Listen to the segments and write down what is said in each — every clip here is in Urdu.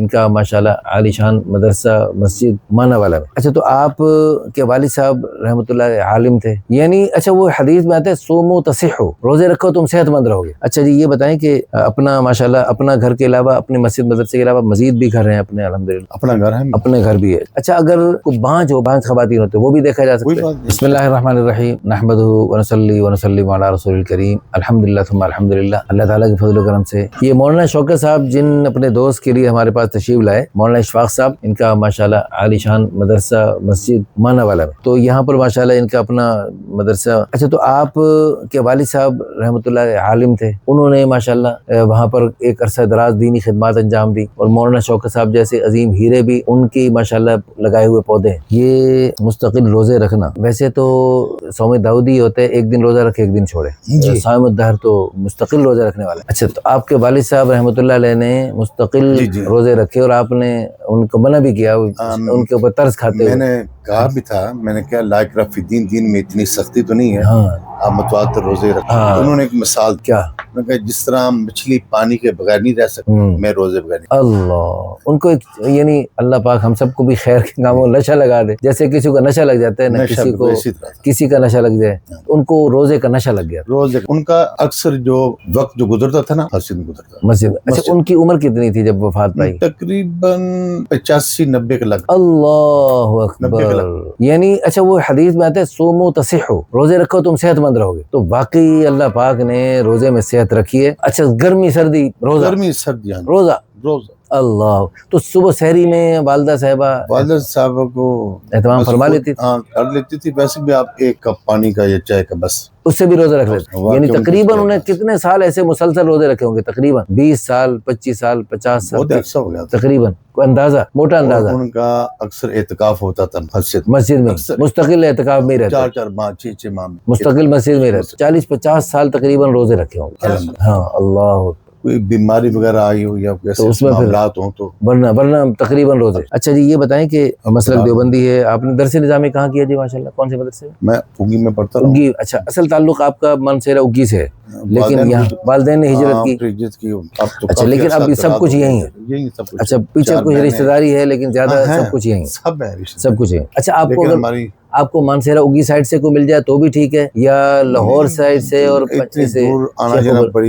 ان کا ماشاءاللہ عالی شان مدرسہ مسجد مانا والا میں. اچھا تو آپ کے والد صاحب رحمۃ اللہ عالم تھے یعنی اچھا وہ حدیث میں آتا ہے سومو تصحو، روزے رکھو تم صحت مند رہو گے. اچھا جی یہ بتائیں کہ اپنا ماشاءاللہ اپنا گھر کے علاوہ اپنے مسجد مدرسے کے علاوہ مزید بھی گھر ہیں اپنے؟ الحمدللہ اپنا گھر ہے، اپنے گھر بھی ہے. اچھا اگر کوئی بانج ہو، بانج خواتین ہوتے وہ بھی دیکھا جا سکتا ہے؟ بسم اللہ الرحمن الرحیم نحمدہ ونصلی ونسلم علی رسول الکریم الحمدللہ ثم الحمدللہ. اللہ تعالیٰ کے فضل و کرم سے یہ مولانا شوکت صاحب جن اپنے دوست کے لیے ہمارے پاس تشریف لائے، مولانا اشفاق صاحب، ان کا ماشاءاللہ عالی شان مدرسہ مسجد مانا والا میں. تو یہاں پر ماشاءاللہ ان کا اپنا مدرسہ. اچھا تو آپ کے والد صاحب رحمۃ اللہ عالم تھے، انہوں نے ماشاءاللہ وہاں پر ایک عرصہ دراز دینی خدمات انجام دی، اور مولانا شوکت صاحب جیسے عظیم ہیرے بھی ان کی ماشاءاللہ لگائے ہوئے پودے ہیں. یہ مستقل روزے رکھنا ویسے تو صوم داؤدی ہوتے ہیں، ایک دن روزہ رکھے ایک دن چھوڑے، صائم الدہر تو مستقل روزے رکھنے والے. اچھا تو آپ کے والد صاحب رحمۃ اللہ علیہ نے مستقل روزے رکھے اور آپ نے ان کو منع بھی کیا، ان کے اوپر طرز کھاتے ہوئے. میں نے کہا بھی تھا، میں نے کہا لا اکراہ فی الدین، دین میں اتنی سختی تو نہیں ہے، آپ متواتر روزے رکھیں. انہوں نے ایک مثال کیا؟ میں کہا جس طرح مچھلی پانی کے بغیر نہیں رہ سکتی، میں روزے بغیر نہیں. اللہ ان کو یعنی اللہ پاک ہم سب کو بھی خیر کے کاموں نشہ لگا دے. جیسے کسی کو نشہ لگ جاتا ہے نا، کسی کا نشہ لگ جائے، ان کو روزے کا نشہ لگ گیا. روزے ان کا اکثر جو وقت جو گزرتا تھا نا مسجد میں گزرتا مسجد. اچھا ان کی عمر کتنی تھی جب وفات پائی؟ تقریباً 85-90 کے لگ. اللہ اکبر. یعنی اچھا وہ حدیث میں آتا ہے سومو تصحو، روزے رکھو تم صحت مند رہو گے. تو واقعی اللہ پاک نے روزے میں صحت رکھی ہے. اچھا گرمی سردی روزہ، گرمی سردی روزہ روزہ. اللہ. تو صبح سحری میں والدہ صاحبہ کو اہتمام فرما لیتی تھی؟ ہاں کر لیتی تھی. ویسے بھی آپ ایک کپ پانی کا یا چائے کا بس اس سے بھی روزے رکھ لیتے. یعنی تقریباً انہیں کتنے سال ایسے مسلسل روزے رکھے ہوں گے؟ تقریباً 20 سال 25 سال 50 سال بہت عرصہ ہو گیا تقریباً. کوئی اندازہ، موٹا اندازہ؟ ان کا اکثر اعتکاف ہوتا تھا مسجد میں، مستقل اعتکاف میں رہتے، 4 ماہ 6 ماہ مستقل مسجد میں رہتے. 40-50 سال تقریباً روزے رکھے ہوں گے. ہاں اللہ. کوئی بیماری وغیرہ آئی ہو یا اس میں معاملات ہوں تو ورنہ تقریباً روزے. اچھا جی یہ بتائیں کہ مسلک دیوبندی ہے، آپ نے درس نظامی کہاں کیا جی؟ ماشاءاللہ کون سے مدرسے میں؟ میں اگی میں پڑھتا ہوں. اگی. اچھا اصل تعلق آپ کا منصیرہ اگی سے ہے، لیکن یہاں والدین نے ہجرت کی. اچھا لیکن اب سب کچھ یہیں ہے. اچھا پیچھے کچھ رشتہ داری ہے لیکن زیادہ سب کچھ یہیں، سب کچھ یہیں. اچھا آپ کو آپ کو مانسہرہ اگی سائڈ سے کوئی مل جائے تو بھی ٹھیک ہے، یا لاہور سائڈ سے اور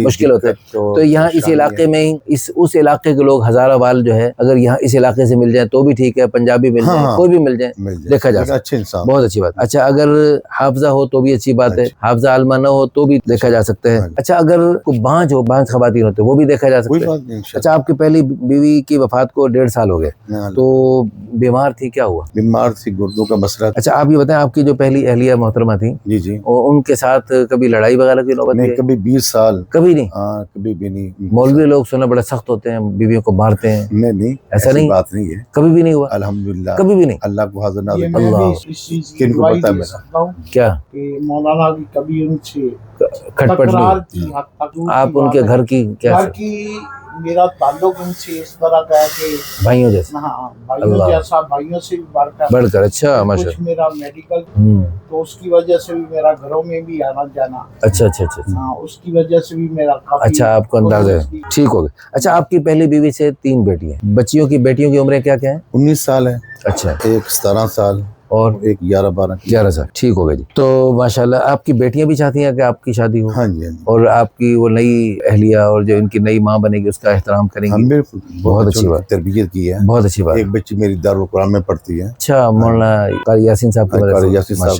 مشکل ہوتا ہے؟ تو یہاں اس علاقے میں ہی اس علاقے کے لوگ ہزارہ وال جو ہے، اگر یہاں اس علاقے سے مل جائے تو بھی ٹھیک ہے، پنجابی مل جائے، کوئی بھی مل جائے، دیکھا جا سکتا ہے. بہت اچھی بات. اچھا اگر حافظہ ہو تو بھی اچھی بات ہے، حافظہ عالمہ نہ ہو تو بھی دیکھا جا سکتا ہے. اچھا اگر کوئی بانج ہو، بانج خواتین ہوتے وہ بھی دیکھا جا سکتا ہے. اچھا آپ کی پہلی بیوی کی وفات کو 1.5 سال ہو گئے، تو بیمار تھی، کیا ہوا؟ بیمار تھی، گردوں کا مسئلہ. اچھا آپ یہ بتائیں آپ کی جو پہلی اہلیہ محترمہ تھی، جی ان کے ساتھ کبھی لڑائی وغیرہ کی نوبت نہیں؟ کبھی 20 سال کبھی نہیں؟ ہاں کبھی بھی نہیں. مولوی لوگ سنا بڑے سخت ہوتے ہیں، بیویوں کو مارتے ہیں. نہیں ایسا نہیں، بات نہیں ہے، کبھی بھی نہیں ہوا الحمدللہ. کبھی بھی نہیں؟ اللہ کو حاضر ناظر. اللہ کن کو پتہ ہے کیا کہ مولانا بھی کبھی ان سے کھٹ پٹ نہیں؟ آپ ان کے گھر کی کیا میرا تعلق ان سے اس طرح کا ہے کہ بھائیوں جیسے؟ ہاں بھائیوں جیسا، بھائیوں سے بھی بڑھ کر. اچھا ماشاء کچھ میرا میڈیکل تو اس کی وجہ سے بھی میرا گھروں میں بھی آنا جانا. اچھا اچھا اچھا. ہاں اس کی وجہ سے بھی میرا کافی. اچھا آپ کو اندازہ ہے، ٹھیک ہو گیا. اچھا آپ کی پہلی بیوی سے 3 بیٹی ہیں، بیٹیوں کی عمریں کیا ہیں؟ 19 سال ہے. اچھا ایک 17 سال اور ایک 11 سال. ٹھیک ہو گیا جی. تو ماشاءاللہ آپ کی بیٹیاں بھی چاہتی ہیں کہ آپ کی شادی ہو؟ ہاں جی. اور آپ کی وہ نئی اہلیہ اور جو ان کی نئی ماں بنے گی اس کا احترام کریں گی؟ بالکل. بہت اچھی بات، تربیت کی ہے. بہت اچھی بات. ایک بچی میری دارالقرآن میں پڑھتی ہے. اچھا مولانا قاری یاسین صاحب کے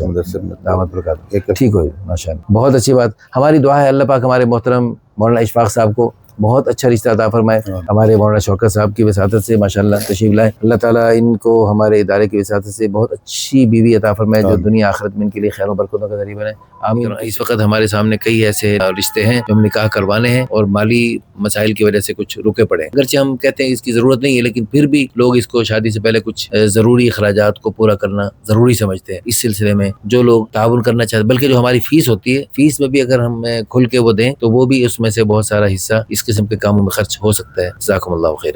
مدرسے میں دعوت برکات. ٹھیک ہو جی ماشاءاللہ، بہت اچھی بات. ہماری دعا ہے اللہ پاک ہمارے محترم مولانا اشفاق صاحب کو بہت اچھا رشتہ عطا فرمائے. ہمارے مولانا شوکت صاحب کی وساطت سے ماشاءاللہ تشریف لائے. اللہ تعالیٰ ان کو ہمارے ادارے کی وساطت سے بہت اچھی بیوی عطا فرمائے جو دنیا آخرت میں ان کے لیے خیر و برکتوں کا ذریعہ بنے. آمین. اس وقت ہمارے سامنے کئی ایسے رشتے ہیں جو ہم نکاح کروانے ہیں اور مالی مسائل کی وجہ سے کچھ رکے پڑے ہیں. اگرچہ ہم کہتے ہیں اس کی ضرورت نہیں ہے، لیکن پھر بھی لوگ اس کو شادی سے پہلے کچھ ضروری اخراجات کو پورا کرنا ضروری سمجھتے ہیں. اس سلسلے میں جو لوگ تعاون کرنا چاہتے ہیں، بلکہ جو ہماری فیس ہوتی ہے، فیس میں بھی اگر ہم کھل کے وہ دیں تو وہ بھی اس میں سے بہت سارا حصہ اس قسم کے کاموں میں خرچ ہو سکتا ہے. جزاکم اللہ خیر.